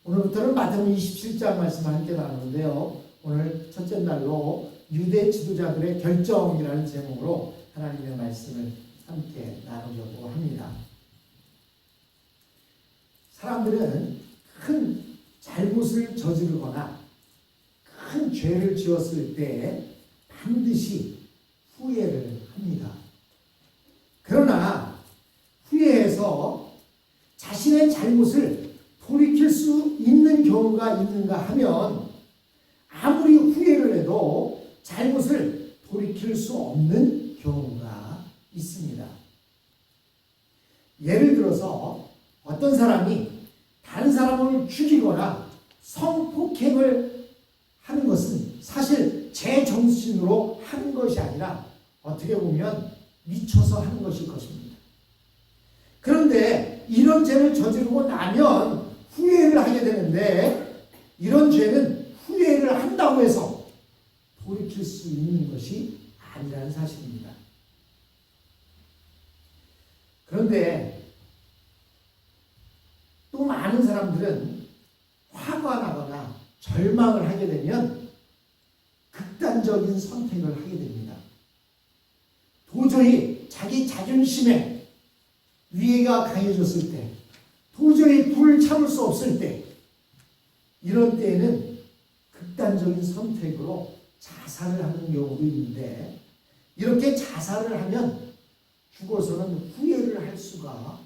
오늘부터는 마태복음 27장 말씀을 함께 나누는데요. 오늘 첫째 날로 유대 지도자들의 결정이라는 제목으로 하나님의 말씀을 함께 나누려고 합니다. 사람들은 큰 잘못을 저지르거나 큰 죄를 지었을 때 반드시 후회를 합니다. 그러나 후회해서 자신의 잘못을 돌이킬 수 있는 경우가 있는가 하면 아무리 후회를 해도 잘못을 돌이킬 수 없는 경우가 있습니다. 예를 들어서 어떤 사람이 다른 사람을 죽이거나 성폭행을 하는 것은 사실 제 정신으로 하는 것이 아니라 어떻게 보면 미쳐서 하는 것일 것입니다. 그런데 이런 죄를 저지르고 나면 후회를 하게 되는데 이런 죄는 후회를 한다고 해서 돌이킬 수 있는 것이 아니라는 사실입니다. 그런데 또 많은 사람들은 화가 나거나 절망을 하게 되면 극단적인 선택을 하게 됩니다. 도저히 자기 자존심에 위해가 강해졌을 때, 도저히 불을 참을 수 없을 때, 이런 때에는 극단적인 선택으로 자살을 하는 경우도 있는데, 이렇게 자살을 하면 죽어서는 후회를 할 수가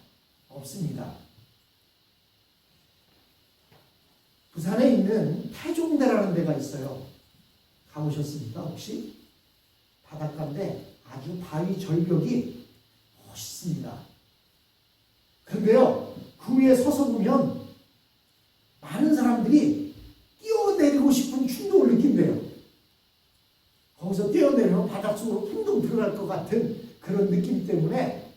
없습니다. 부산에 있는 태종대라는 데가 있어요. 가보셨습니까 혹시? 바닷가인데 아주 바위 절벽이 멋있습니다. 그런데요, 그 위에 서서 보면 많은 사람들이 뛰어내리고 싶은 충동을 느낀대요. 거기서 뛰어내리면 바닷속으로 풍덩 들어갈 것 같은 그런 느낌 때문에,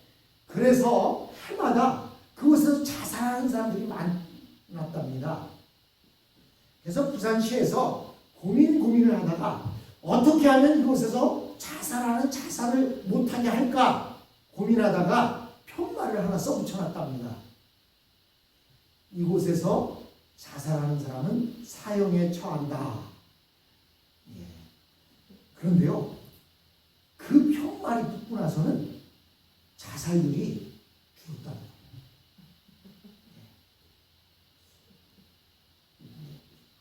그래서 해마다 그곳에서 자살하는 사람들이 많았답니다. 그래서 부산시에서 고민을 하다가 어떻게 하면 이곳에서 자살을 못하게 할까 고민하다가 편말을 하나 써붙여놨답니다. 이곳에서 자살하는 사람은 사형에 처한다. 그런데요, 그 편말이 붙고 나서는 자살률이 줄었답니다.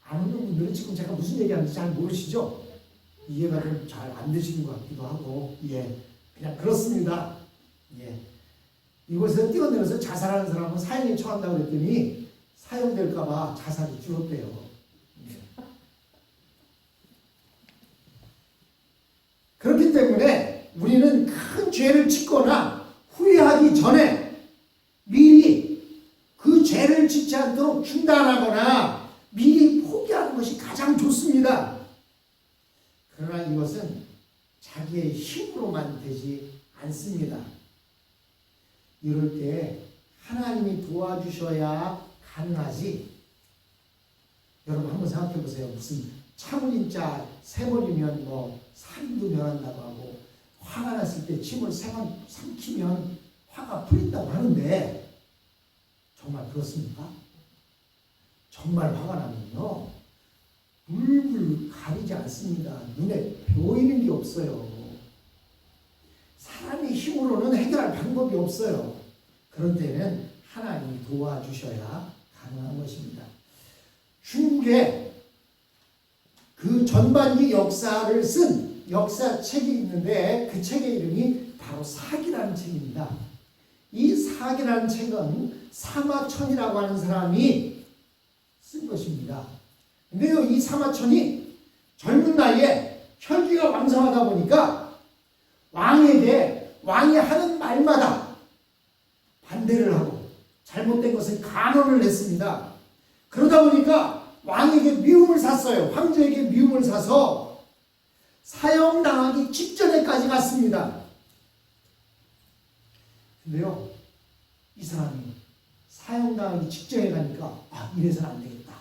아는 분들은 지금 제가 무슨 얘기하는지 잘 모르시죠? 이해가 좀 잘 안 되시는 것 같기도 하고, 그냥 그렇습니다. 이곳에서 뛰어내려서 자살하는 사람은 사형에 처한다고 그랬더니 사형될까봐 자살이 줄었대요. 그렇기 때문에 우리는 큰 죄를 짓거나 후회하기 전에 미리 그 죄를 짓지 않도록 중단하거나 미리 포기하는 것이 가장 좋습니다. 그러나 이것은 자기의 힘으로만 되지 않습니다. 이럴 때 하나님이 도와주셔야 가능하지. 여러분 한번 생각해 보세요. 무슨 차문인자 3번이면 살인도 면한다고 하고, 화가 났을 때 침을 3번 삼키면 화가 풀린다고 하는데 정말 그렇습니까? 정말 화가 나면요, 물불 가리지 않습니다. 눈에 보이는 게 없어요. 사람의 힘으로는 해결할 방법이 없어요. 그런 때는 하나님이 도와주셔야 가능한 것입니다. 중국에 그 전반기 역사를 쓴 역사책이 있는데 그 책의 이름이 바로 사기라는 책입니다. 이 사기라는 책은 사마천이라고 하는 사람이 쓴 것입니다. 근데요, 이 사마천이 젊은 나이에 혈기가 왕성하다 보니까 왕이 하는 말마다 반대를 하고 잘못된 것을 간언을 했습니다. 그러다 보니까 왕에게 미움을 샀어요. 황제에게 미움을 사서 사형당하기 직전에까지 갔습니다. 근데요, 이 사람이 사형당하기 직전에 가니까 이래서는 안 되겠다.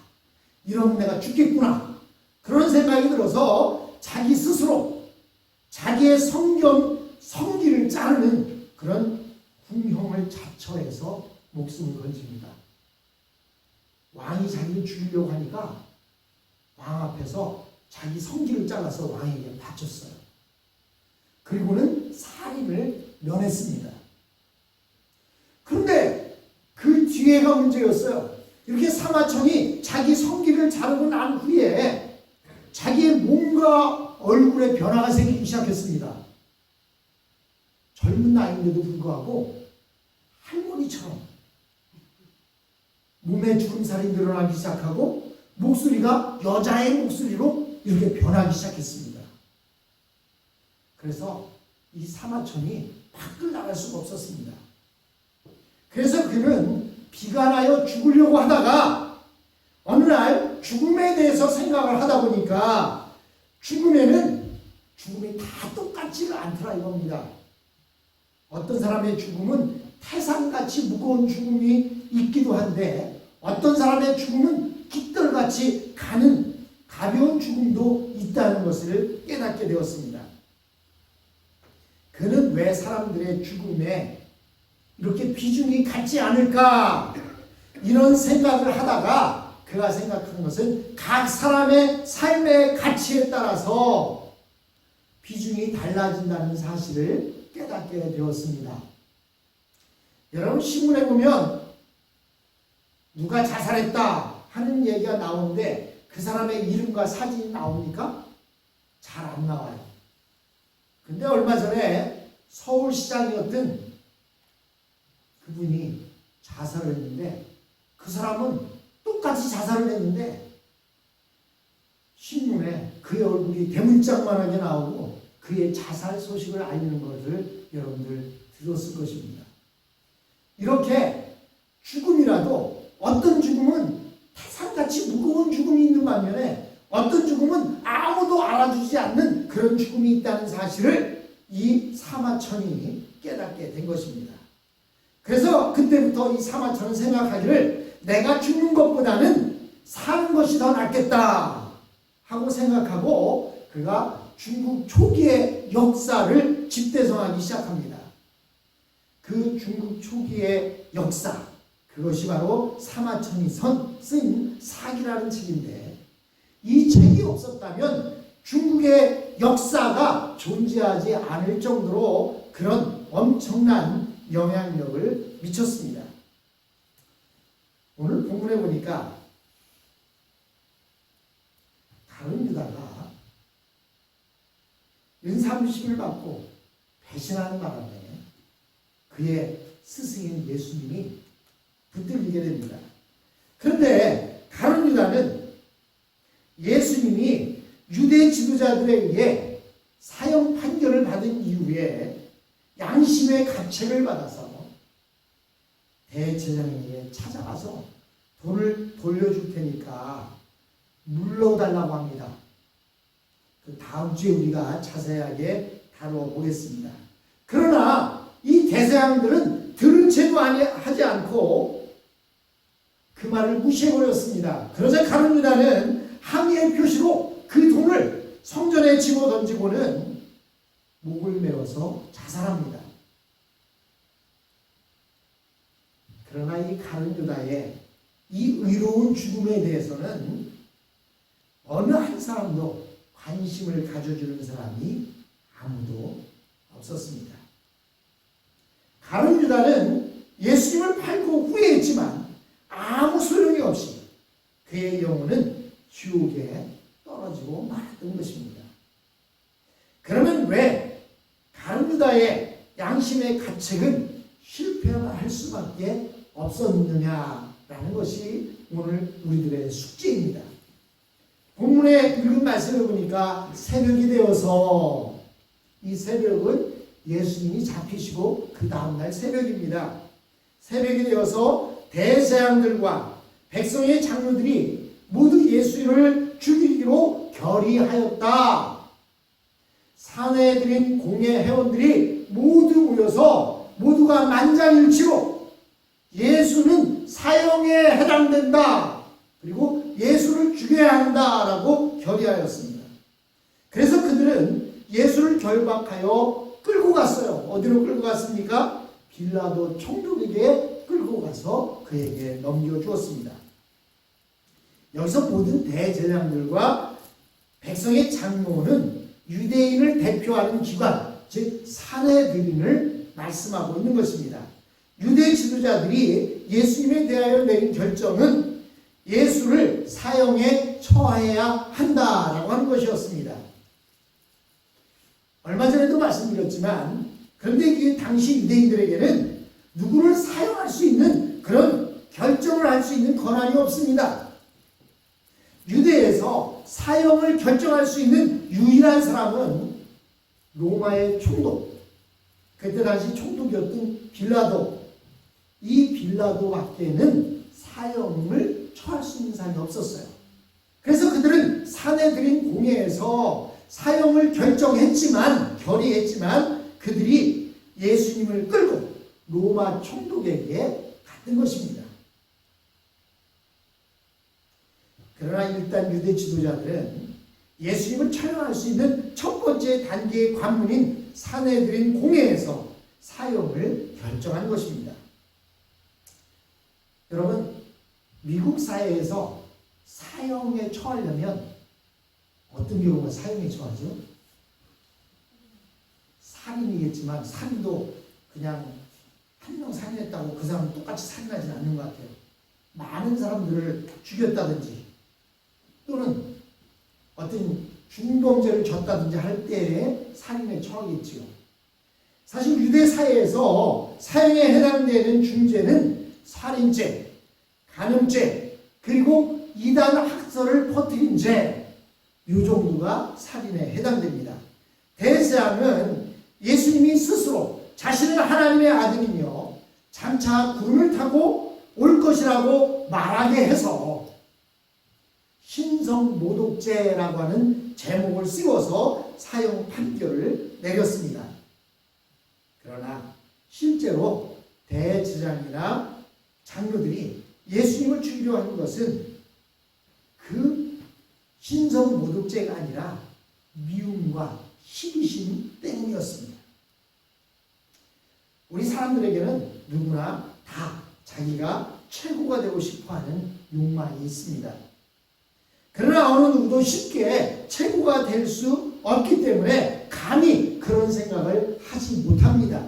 이러면 내가 죽겠구나. 그런 생각이 들어서 자기 스스로 자기의 성기를 자르는 그런 궁형을 자처해서 목숨을 건집니다. 왕 왕이 자기를 죽이려고 하니까 왕 앞에서 자기 성기를 잘라서 왕에게 바쳤어요. 그리고는 살인을 면했습니다. 그런데 그 뒤에가 문제였어요. 이렇게 사마천이 자기 성기를 자르고 난 후에 자기의 몸과 얼굴에 변화가 생기기 시작했습니다. 젊은 나이인데도 불구하고 할머니처럼 몸에 주름살이 늘어나기 시작하고 목소리가 여자의 목소리로 이렇게 변하기 시작했습니다. 그래서 이 사마천이 밖을 나갈 수가 없었습니다. 그래서 그는 비관하여 죽으려고 하다가 어느 날 죽음에 대해서 생각을 하다 보니까 죽음이 다 똑같지가 않더라 이겁니다. 어떤 사람의 죽음은 태산같이 무거운 죽음이 있기도 한데 어떤 사람의 죽음은 깃털같이 가는 가벼운 죽음도 있다는 것을 깨닫게 되었습니다. 그는 왜 사람들의 죽음에 이렇게 비중이 같지 않을까 이런 생각을 하다가 그가 생각하는 것은 각 사람의 삶의 가치에 따라서 비중이 달라진다는 사실을 깨닫게 되었습니다. 여러분 신문에 보면 누가 자살했다 하는 얘기가 나오는데 그 사람의 이름과 사진이 나옵니까? 잘 안 나와요. 근데 얼마 전에 서울시장이었던 그분이 자살을 했는데 그 사람은 똑같이 자살을 했는데 신문에 그의 얼굴이 대문짝만하게 나오고 그의 자살 소식을 알리는 것을 여러분들 들었을 것입니다. 이렇게 죽음이라도 어떤 죽음은 태산같이 무거운 죽음이 있는 반면에 어떤 죽음은 아무도 알아주지 않는 그런 죽음이 있다는 사실을 이 사마천이 깨닫게 된 것입니다. 그래서 그때부터 이 사마천은 생각하기를 내가 죽는 것보다는 사는 것이 더 낫겠다 하고 생각하고 그가 중국 초기의 역사를 집대성하기 시작합니다. 그 중국 초기의 역사, 그것이 바로 사마천이 쓴 사기라는 책인데 이 책이 없었다면 중국의 역사가 존재하지 않을 정도로 그런 엄청난 영향력을 미쳤습니다. 오늘 본문에 보니까 다른 유다가 은삼십을 받고 배신하는 바람에 그의 스승인 예수님이 붙들리게 됩니다. 그런데 다른 유다는 예수님이 유대 지도자들에 의해 사형 판결을 받은 이후에 양심의 가책을 받아서 대제사장에게 찾아가서 돈을 돌려줄 테니까 물러달라고 합니다. 그 다음 주에 우리가 자세하게 다뤄보겠습니다. 그러나 이 대제사장들은 들은 채도 하지 않고 그 말을 무시해버렸습니다. 그러자 가룟 유다는 항의의 표시로 그 돈을 성전에 집어던지고는 목을 메어서 자살합니다. 그러나 이 가룟 유다의 이 의로운 죽음에 대해서는 어느 한 사람도 관심을 가져주는 사람이 아무도 없었습니다. 가룟 유다는 예수님을 팔고 후회했지만 아무 소용이 없이 그의 영혼은 지옥에 떨어지고 말았던 것입니다. 그러면 왜 가룟 유다의 양심의 가책은 실패할 수밖에 없었느냐라는 것이 오늘 우리들의 숙제입니다. 본문에 읽은 말씀을 보니까 새벽이 되어서 이 새벽은 예수님이 잡히시고 그 다음날 새벽입니다. 새벽이 되어서 대제사장들과 백성의 장로들이 모두 예수를 죽이기로 결의하였다. 사내들인 공예 회원들이 모두 모여서 모두가 만장일치로 예수는 사형에 해당된다. 그리고 예수를 죽여야 한다라고 결의하였습니다. 그래서 그들은 예수를 결박하여 끌고 갔어요. 어디로 끌고 갔습니까? 빌라도 총독에게 끌고 가서 그에게 넘겨주었습니다. 여기서 모든 대제사장들과 백성의 장로는 유대인을 대표하는 기관, 즉 산헤드린을 말씀하고 있는 것입니다. 유대 지도자들이 예수님에 대하여 내린 결정은 예수를 사형에 처해야 한다라고 하는 것이었습니다. 얼마 전에도 말씀드렸지만, 그런데 이 당시 유대인들에게는 누구를 사형할 수 있는 그런 결정을 할 수 있는 권한이 없습니다. 유대에서 사형을 결정할 수 있는 유일한 사람은 로마의 총독, 그때 당시 총독이었던 빌라도, 이 빌라도밖에는 사형을 처할 수 있는 사람이 없었어요. 그래서 그들은 산헤드린 공회에서 사형을 결의했지만 그들이 예수님을 끌고 로마 총독에게 갔던 것입니다. 그러나 일단 유대 지도자들은 예수님을 처형할 수 있는 첫 번째 단계의 관문인 산헤드린 공회에서 사형을 결정한 것입니다. 여러분, 미국 사회에서 사형에 처하려면 어떤 경우가 사형에 처하죠? 살인이겠지만 살인도 그냥 한 명 살인했다고 그 사람은 똑같이 살인하지는 않는 것 같아요. 많은 사람들을 죽였다든지 또는 어떤 중범죄를 졌다든지 할 때에 살인에 처하겠지요. 사실 유대 사회에서 사형에 해당되는 중죄는 살인죄, 간음죄, 그리고 이단 학설을 퍼뜨린 죄, 이 정도가 살인에 해당됩니다. 대제사장은 예수님이 스스로 자신은 하나님의 아들이며 장차 구름을 타고 올 것이라고 말하게 해서 신성모독죄라고 하는 제목을 씌워서 사형 판결을 내렸습니다. 그러나 실제로 대제사장이나 장로들이 예수님을 죽이려 하는 것은 그 신성모독죄가 아니라 미움과 시기심 때문이었습니다. 우리 사람들에게는 누구나 다 자기가 최고가 되고 싶어하는 욕망이 있습니다. 그러나 어느 누구도 쉽게 최고가 될 수 없기 때문에 감히 그런 생각을 하지 못합니다.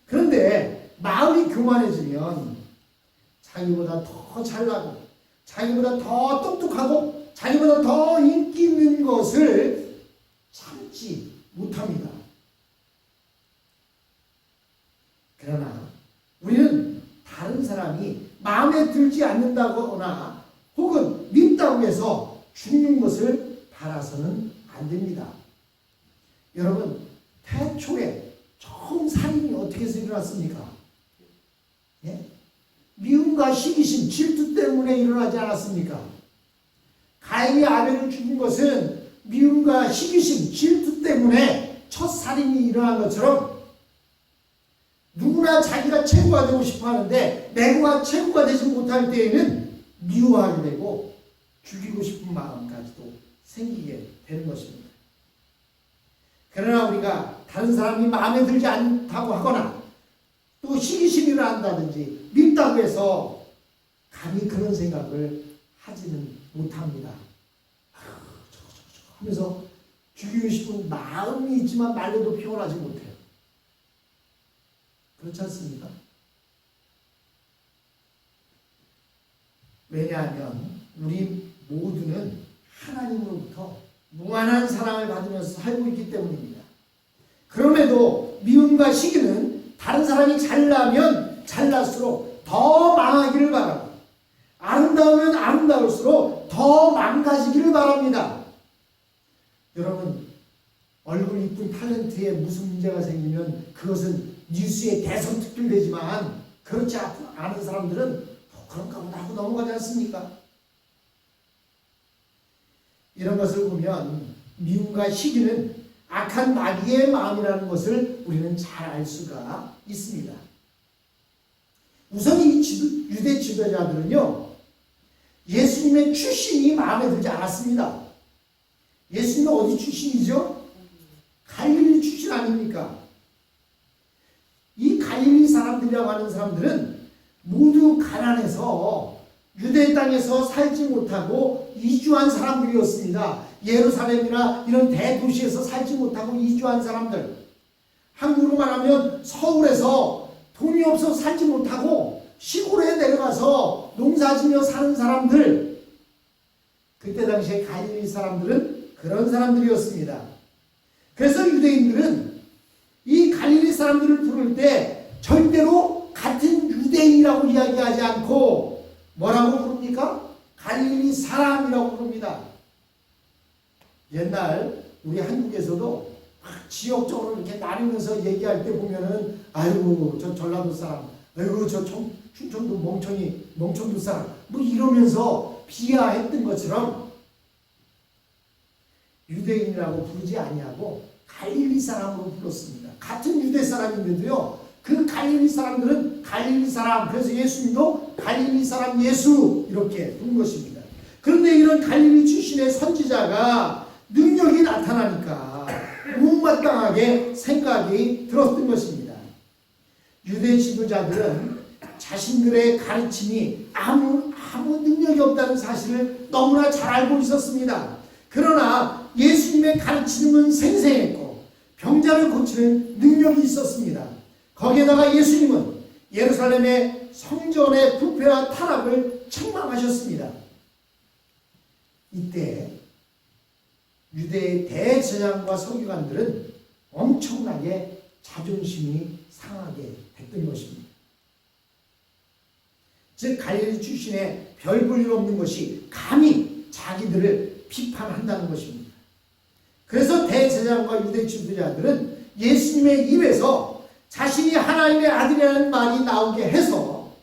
그런데 마음이 교만해지면 자기보다 더 잘나고 자기보다 더 똑똑하고 자기보다 더 인기 있는 것을 참지 못합니다. 그러나 우리는 다른 사람이 마음에 들지 않는다거나 혹은 밉다고 해서 죽는 것을 바라서는 안 됩니다. 여러분, 태초에 처음 살인이 어떻게 해서 일어났습니까? 예? 미움과 시기심, 질투 때문에 일어나지 않았습니까? 가인이 아벨을 죽인 것은 미움과 시기심, 질투 때문에 첫 살인이 일어난 것처럼 누구나 자기가 최고가 되고 싶어 하는데 내가 최고가 되지 못할 때에는 미워하게 되고 죽이고 싶은 마음까지도 생기게 되는 것입니다. 그러나 우리가 다른 사람이 마음에 들지 않다고 하거나 또 시기심이 일어난다든지 밉다고 해서 감히 그런 생각을 하지는 못합니다. 하면서 죽이고 싶은 마음이 있지만 말로도 표현하지 못해요. 그렇지 않습니까? 왜냐하면 우리 모두는 하나님으로부터 무한한 사랑을 받으면서 살고 있기 때문입니다. 그럼에도 미움과 시기는 다른 사람이 잘나면 잘날수록 더 망하기를 바라고 아름다우면 아름다울수록 더 망가지기를 바랍니다. 여러분, 얼굴 이쁜 탤런트에 무슨 문제가 생기면 그것은 뉴스에 대성특필되지만 그렇지 않은 사람들은 그런가 보다 하고 넘어가지 않습니까? 이런 것을 보면 미움과 시기는 악한 마귀의 마음이라는 것을 우리는 잘 알 수가 있습니다. 우선 이 유대 지도자들은요, 예수님의 출신이 마음에 들지 않았습니다. 예수님은 어디 출신이죠? 갈릴리 출신 아닙니까? 이 갈릴리 사람들이라고 하는 사람들은 모두 가난해서 유대 땅에서 살지 못하고 이주한 사람들이었습니다. 예루살렘이나 이런 대도시에서 살지 못하고 이주한 사람들. 한국으로 말하면 서울에서 돈이 없어서 살지 못하고 시골에 내려가서 농사지며 사는 사람들. 그때 당시에 갈릴리 사람들은 그런 사람들이었습니다. 그래서 유대인들은 이 갈릴리 사람들을 부를 때 절대로 같은 유대인이라고 이야기하지 않고 뭐라고 부릅니까? 갈릴리 사람이라고 부릅니다. 옛날 우리 한국에서도 막 지역적으로 이렇게 나누면서 얘기할 때 보면은 아이고 저 전라도 사람, 아이고 저 충청도 멍청도 사람 뭐 이러면서 비하했던 것처럼 유대인이라고 부르지 아니하고 갈릴리 사람으로 불렀습니다. 같은 유대 사람인데도요, 그 갈릴리 사람들은 갈릴리 사람, 그래서 예수님도 갈릴리 사람 예수 이렇게 부른 것입니다. 그런데 이런 갈릴리 출신의 선지자가 능력이 나타나니까 못마땅하게 생각이 들었던 것입니다. 유대 지도자들은 자신들의 가르침이 아무 능력이 없다는 사실을 너무나 잘 알고 있었습니다. 그러나 예수님의 가르치는 생생했고 병자를 고치는 능력이 있었습니다. 거기에다가 예수님은 예루살렘의 성전의 부패와 타락을 책망하셨습니다. 이때 유대의 대제사장과 서기관들은 엄청나게 자존심이 상하게 됐던 것입니다. 즉 갈릴리 출신의 별 볼 일 없는 것이 감히 자기들을 비판한다는 것입니다. 그래서 대제사장과 유대 지도자들은 예수님의 입에서 자신이 하나님의 아들이라는 말이 나오게 해서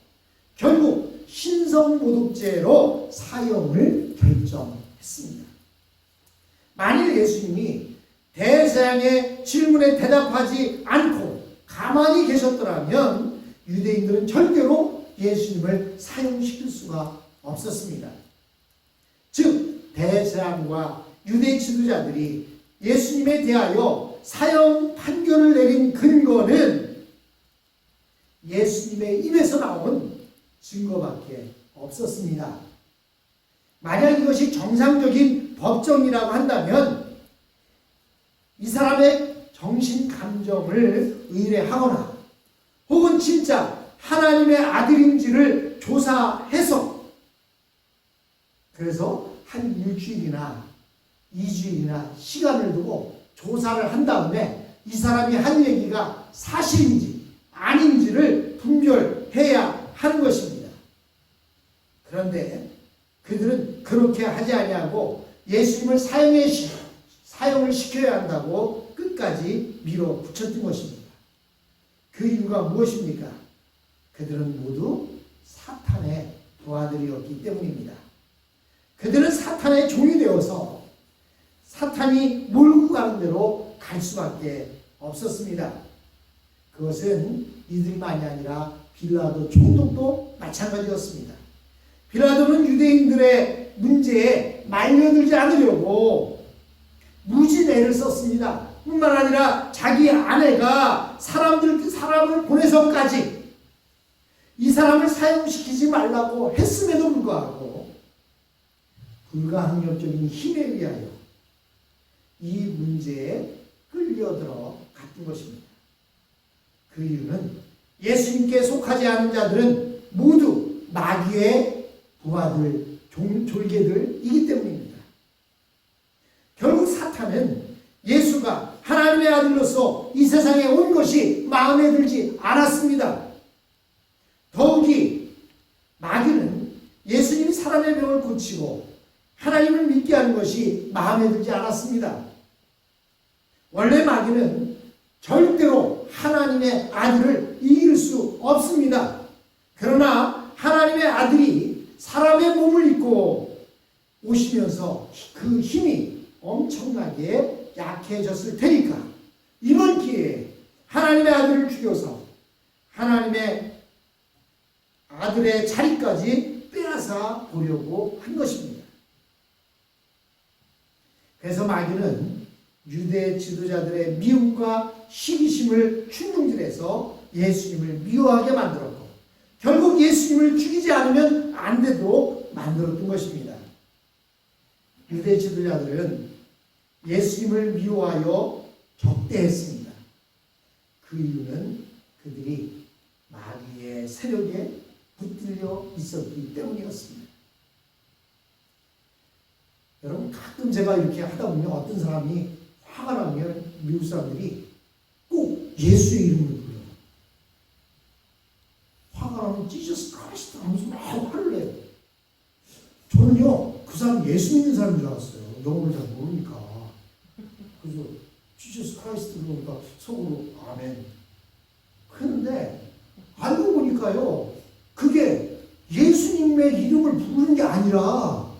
결국 신성모독죄로 사형을 결정했습니다. 만일 예수님이 대제사장의 질문에 대답하지 않고 가만히 계셨더라면 유대인들은 절대로 예수님을 사형시킬 수가 없었습니다. 즉 대제사장과 유대 지도자들이 예수님에 대하여 사형 판결을 내린 근거는 예수님의 입에서 나온 증거밖에 없었습니다. 만약 이것이 정상적인 법정이라고 한다면 이 사람의 정신 감정을 의뢰하거나 혹은 진짜 하나님의 아들인지를 조사해서 그래서 한 일주일이나 2주일이나 시간을 두고 조사를 한 다음에 이 사람이 한 얘기가 사실인지 아닌지를 분별해야 하는 것입니다. 그런데 그들은 그렇게 하지 아니하고 예수님을 사형을 시켜야 한다고 끝까지 밀어붙였던 것입니다. 그 이유가 무엇입니까? 그들은 모두 사탄의 부하들이었기 때문입니다. 그들은 사탄의 종이 되어서 사탄이 몰고 가는 대로 갈 수밖에 없었습니다. 그것은 이들만이 아니라 빌라도 총독도 마찬가지였습니다. 빌라도는 유대인들의 문제에 말려들지 않으려고 무진애를 썼습니다. 뿐만 아니라 자기 아내가 사람을 보내서까지 이 사람을 사형시키지 말라고 했음에도 불구하고 불가항력적인 힘에 의하여 이 문제에 끌려들어 갔던 것입니다. 그 이유는 예수님께 속하지 않은 자들은 모두 마귀의 부하들, 졸개들이기 때문입니다. 결국 사탄은 예수가 하나님의 아들로서 이 세상에 온 것이 마음에 들지 않았습니다. 더욱이 마귀는 예수님이 사람의 병을 고치고 하나님을 믿게 하는 것이 마음에 들지 않았습니다. 원래 마귀는 절대로 하나님의 아들을 이길 수 없습니다. 그러나 하나님의 아들이 사람의 몸을 입고 오시면서 그 힘이 엄청나게 약해졌을 테니까 이번 기회에 하나님의 아들을 죽여서 하나님의 아들의 자리까지 빼앗아 보려고 한 것입니다. 그래서 마귀는 유대 지도자들의 미움과 시기심을 충동질해서 예수님을 미워하게 만들었고 결국 예수님을 죽이지 않으면 안 돼도 만들었던 것입니다. 유대 지도자들은 예수님을 미워하여 적대했습니다. 그 이유는 그들이 마귀의 세력에 붙들려 있었기 때문이었습니다. 여러분, 가끔 제가 이렇게 하다 보면 어떤 사람이 화가 나면 미국 사람들이 꼭 예수의 이름을 불러요. 화가 나면 지저스 크라이스트 하면서 막 화를 내요. 저는요, 그 사람 예수 믿는 사람인 줄 알았어요. 영어를 잘 모르니까. 그래서 지저스 크라이스트 그러니까 속으로 아멘. 그런데 알고 보니까요, 그게 예수님의 이름을 부르는 게 아니라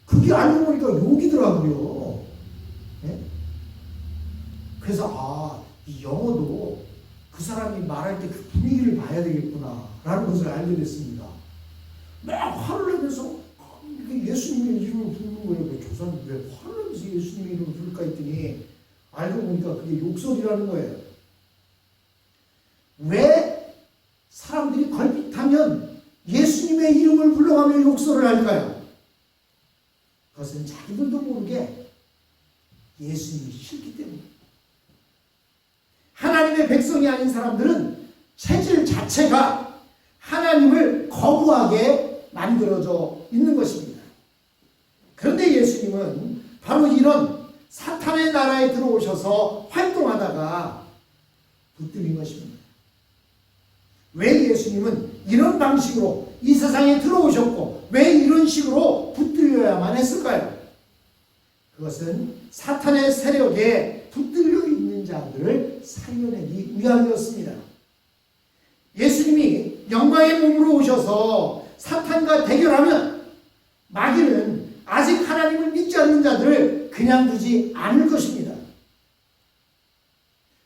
그게 알고 보니까 욕이더라고요. 네? 그래서 이 영어도 그 사람이 말할 때 그 분위기를 봐야 되겠구나 라는 것을 알게 됐습니다. 막 화를 내면서 예수님의 이름을 부르는 거예요. 저 사람이 왜 화를 내면서 예수님의 이름을 부를까 했더니 알고 보니까 그게 욕설이라는 거예요. 왜 사람들이 걸핏하면 예수님의 이름을 불러가며 욕설을 할까요? 그것은 자기들도 모르게 예수님이 싫기 때문입니다. 하나님의 백성이 아닌 사람들은 체질 자체가 하나님을 거부하게 만들어져 있는 것입니다. 그런데 예수님은 바로 이런 사탄의 나라에 들어오셔서 활동하다가 붙들린 것입니다. 왜 예수님은 이런 방식으로 이 세상에 들어오셨고 왜 이런 식으로 붙들려야만 했을까요? 그것은 사탄의 세력에 붙들려 있는 자들을 살려내기 위함이었습니다. 예수님이 영광의 몸으로 오셔서 사탄과 대결하면 마귀는 아직 하나님을 믿지 않는 자들을 그냥 두지 않을 것입니다.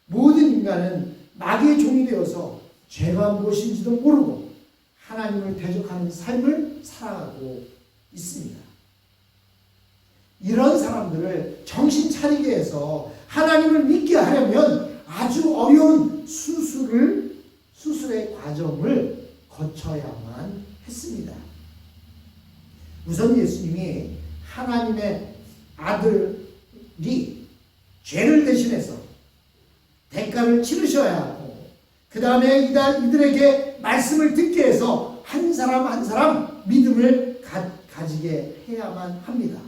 모든 인간은 마귀의 종이 되어서 죄가 무엇인지도 모르고 하나님을 대적하는 삶을 살아가고 있습니다. 이런 사람들을 정신 차리게 해서 하나님을 믿게 하려면 아주 어려운 수술의 과정을 거쳐야만 했습니다. 우선 예수님이 하나님의 아들이 죄를 대신해서 대가를 치르셔야 하고 그 다음에 이들에게 말씀을 듣게 해서 한 사람 한 사람 믿음을 가지게 해야만 합니다.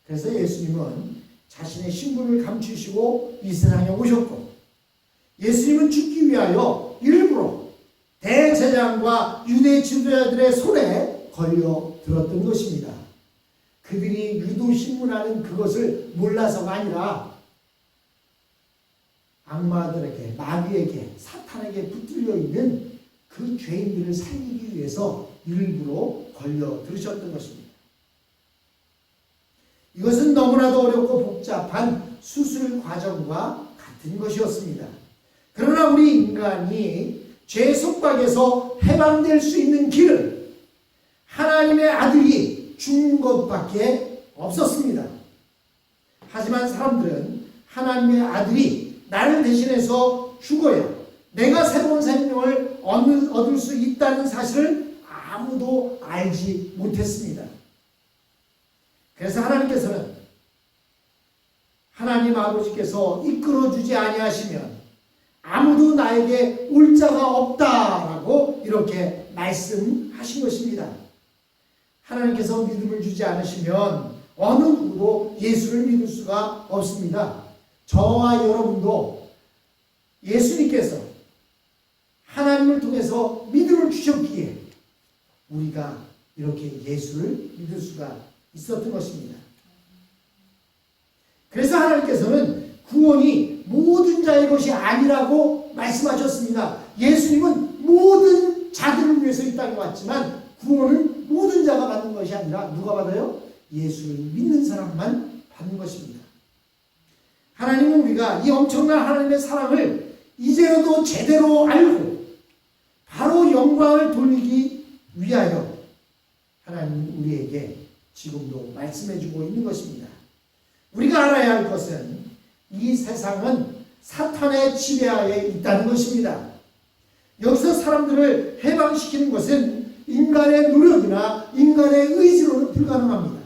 그래서 예수님은 자신의 신분을 감추시고 이 세상에 오셨고 예수님은 죽기 위하여 일부러 대제사장과 유대 지도자들의 손에 걸려 들었던 것입니다. 그들이 유도신문하는 그것을 몰라서가 아니라 악마들에게, 마귀에게, 사탄에게 붙들려 있는 그 죄인들을 살리기 위해서 일부러 걸려 들으셨던 것입니다. 이것은 너무나도 어렵고 복잡한 수술 과정과 같은 것이었습니다. 그러나 우리 인간이 죄 속박에서 해방될 수 있는 길은 하나님의 아들이 죽는 것밖에 없었습니다. 하지만 사람들은 하나님의 아들이 나를 대신해서 죽어야 내가 새로운 생명을 얻을 수 있다는 사실을 아무도 알지 못했습니다. 그래서 하나님께서는 하나님 아버지께서 이끌어주지 아니하시면 아무도 나에게 올 자가 없다라고 이렇게 말씀하신 것입니다. 하나님께서 믿음을 주지 않으시면 어느 누구도 예수를 믿을 수가 없습니다. 저와 여러분도 예수님께서 하나님을 통해서 믿음을 주셨기에 우리가 이렇게 예수를 믿을 수가 있었던 것입니다. 그래서 하나님께서는 구원이 모든 자의 것이 아니라고 말씀하셨습니다. 예수님은 모든 자들을 위해서 이 땅에 왔지만 구원은 모든 자가 받는 것이 아니라 누가 받아요? 예수를 믿는 사람만 받는 것입니다. 하나님은 우리가 이 엄청난 하나님의 사랑을 이제라도 제대로 알고 바로 영광을 돌리기 위하여 하나님 우리에게 지금도 말씀해주고 있는 것입니다. 우리가 알아야 할 것은 이 세상은 사탄의 지배하에 있다는 것입니다. 여기서 사람들을 해방시키는 것은 인간의 노력이나 인간의 의지로는 불가능합니다.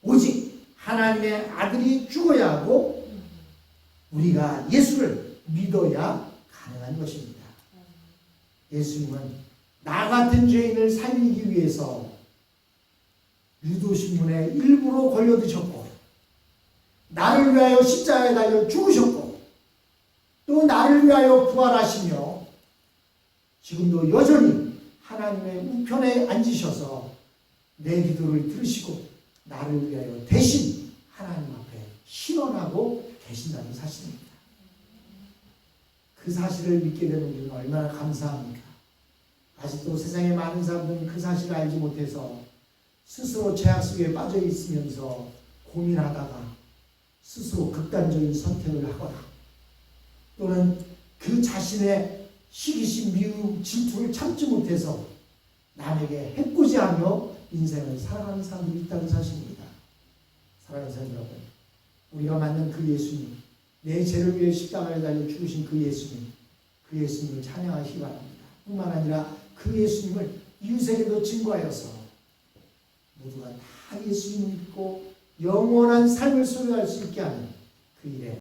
오직 하나님의 아들이 죽어야 하고 우리가 예수를 믿어야 가능한 것입니다. 예수님은 나 같은 죄인을 살리기 위해서 유도신문에 일부러 걸려드셨고 나를 위하여 십자가에 달려 죽으셨고 또 나를 위하여 부활하시며 지금도 여전히 하나님의 우편에 앉으셔서 내 기도를 들으시고 나를 위하여 대신 하나님 앞에 신원하고 계신다는 사실입니다. 그 사실을 믿게 되는 우리는 얼마나 감사합니까? 아직도 세상에 많은 사람들은 그 사실을 알지 못해서 스스로 죄악 속에 빠져 있으면서 고민하다가 스스로 극단적인 선택을 하거나 또는 그 자신의 시기심, 미움, 질투를 참지 못해서 남에게 해코지하며 인생을 살아가는 사람들이 있다는 사실입니다. 사랑하는 사람 여러분, 우리가 만난 그 예수님, 내 죄를 위해 십자가에 달려 죽으신 그 예수님, 그 예수님을 찬양하시기 바랍니다. 뿐만 아니라 그 예수님을 이웃에게도 증거하여서 모두가 다 예수님을 믿고 영원한 삶을 소유할 수 있게 하는 그 일에